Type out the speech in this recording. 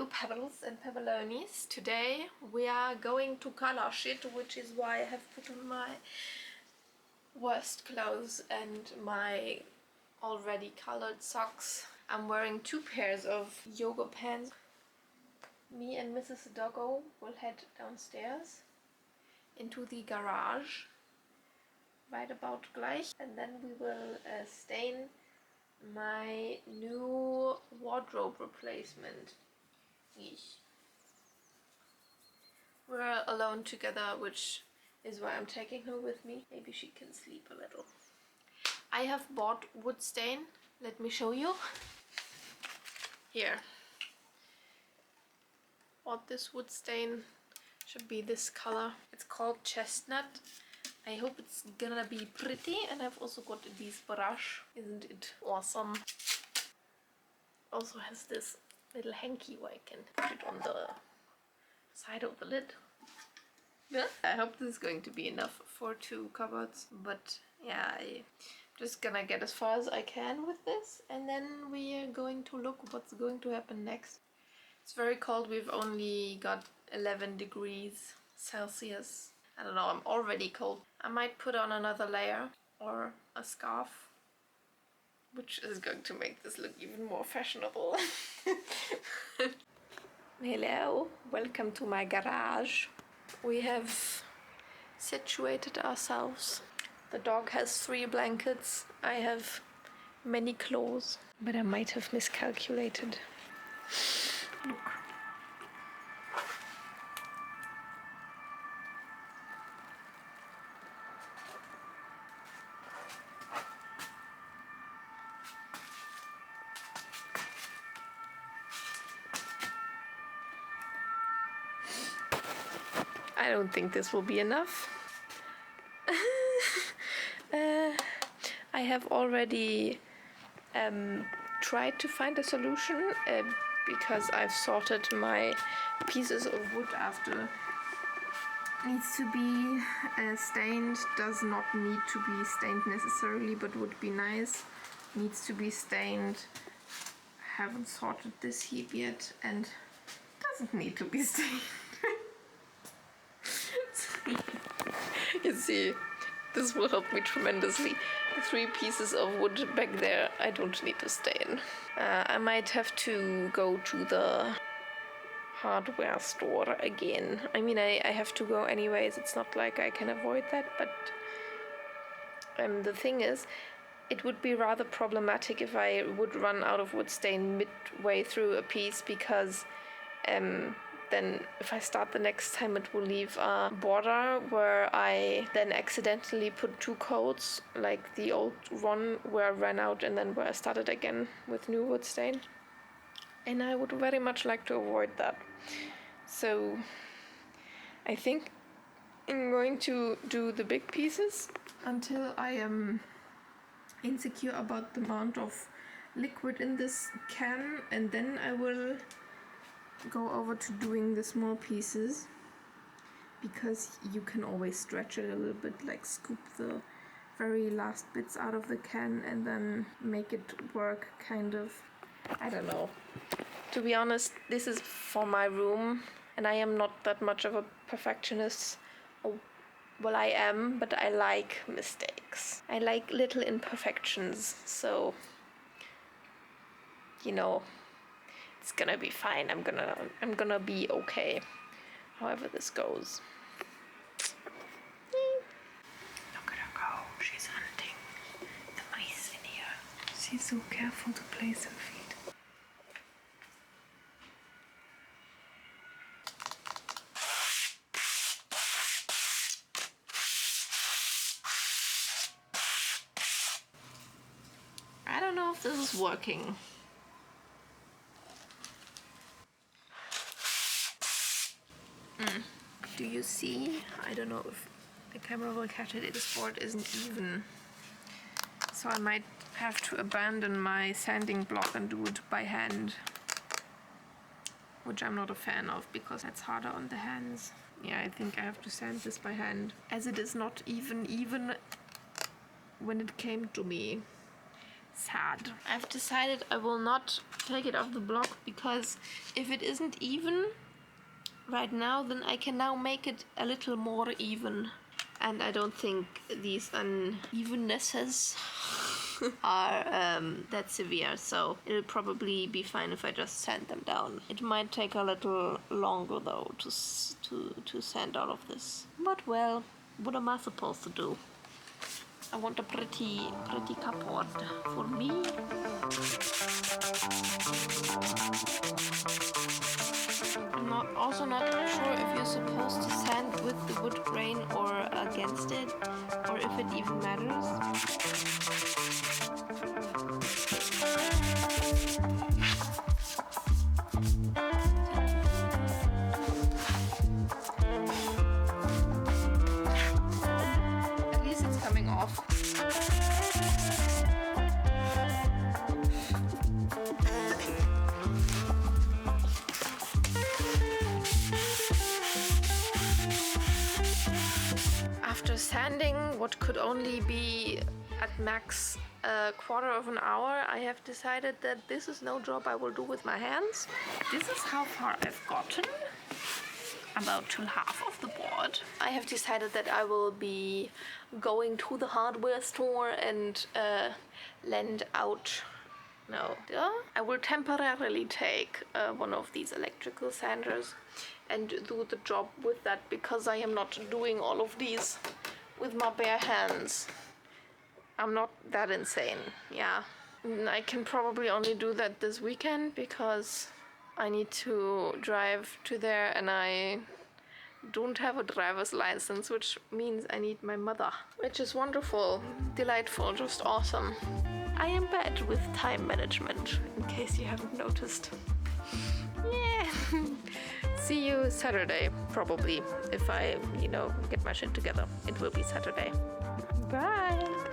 Pebbles and Pebbleonies. Today we are going to color shit, which is why I have put on my worst clothes and my already colored socks. I'm wearing 2 pairs of yoga pants. Me and Mrs. Doggo will head downstairs into the garage right about gleich, and then we will stain my new wardrobe replacement. We're alone together, which is why I'm taking her with me. Maybe she can sleep a little. I have bought wood stain. Let me show you. Here. Bought this wood stain. Should be this color. It's called Chestnut. I hope it's gonna be pretty, and I've also got this brush. Isn't it awesome? Also has this little hanky where I can put it on the side of the lid. Yeah, I hope this is going to be enough for 2 cupboards, but yeah, I'm just gonna get as far as I can with this, and then we are going to look what's going to happen next. It's very cold. We've only got 11 degrees Celsius. I don't know, I'm already cold. I might put on another layer or a scarf, which is going to make this look even more fashionable. Hello, welcome to my garage. We have situated ourselves. The dog has 3 blankets. I have many clothes, but I might have miscalculated. Look. I don't think this will be enough. I have already tried to find a solution because I've sorted my pieces of wood after. Needs to be stained, does not need to be stained necessarily, but would be nice. Needs to be stained. Haven't sorted this heap yet, and doesn't need to be stained. You see, this will help me tremendously. The 3 pieces of wood back there, I don't need to stain. I might have to go to the hardware store again. I mean, I have to go anyways. It's not like I can avoid that, but the thing is, it would be rather problematic if I would run out of wood stain midway through a piece, because then if I start the next time, it will leave a border where I then accidentally put 2 coats, like the old one where I ran out and then where I started again with new wood stain. And I would very much like to avoid that. So I think I'm going to do the big pieces until I am insecure about the amount of liquid in this can, and then I will go over to doing the small pieces, because you can always stretch it a little bit, like scoop the very last bits out of the can and then make it work, kind of. I don't know. To be honest, this is for my room, and I am not that much of a perfectionist. Well, I am, but I like mistakes. I like little imperfections, so you know, it's gonna be fine. I'm gonna be okay, however this goes. Look at her go. She's hunting the mice in here. She's so careful to place her feet. I don't know if this is working. Do you see? I don't know if the camera will catch it. This board isn't even. So I might have to abandon my sanding block and do it by hand. Which I'm not a fan of, because that's harder on the hands. Yeah, I think I have to sand this by hand, as it is not even when it came to me. Sad. I've decided I will not take it off the block because if it isn't even right now, then I can now make it a little more even. And I don't think these unevennesses are that severe, so it'll probably be fine if I just sand them down. It might take a little longer though to sand all of this. But well, what am I supposed to do? I want a pretty cupboard for me. I'm also not sure if you're supposed to sand with the wood grain or against it, or if it even matters. At least it's coming off. After sanding what could only be at max a quarter of an hour, I have decided that this is no job I will do with my hands. This is how far I've gotten. About to half of the board. I have decided that I will be going to the hardware store and lend out. No, I will temporarily take one of these electrical sanders and do the job with that because I am not doing all of these with my bare hands. I'm not that insane, yeah. I can probably only do that this weekend because I need to drive to there and I don't have a driver's license, which means I need my mother, which is wonderful, delightful, just awesome. I am bad with time management, in case you haven't noticed. Yeah. See you Saturday, probably. If I, get my shit together. It will be Saturday. Bye.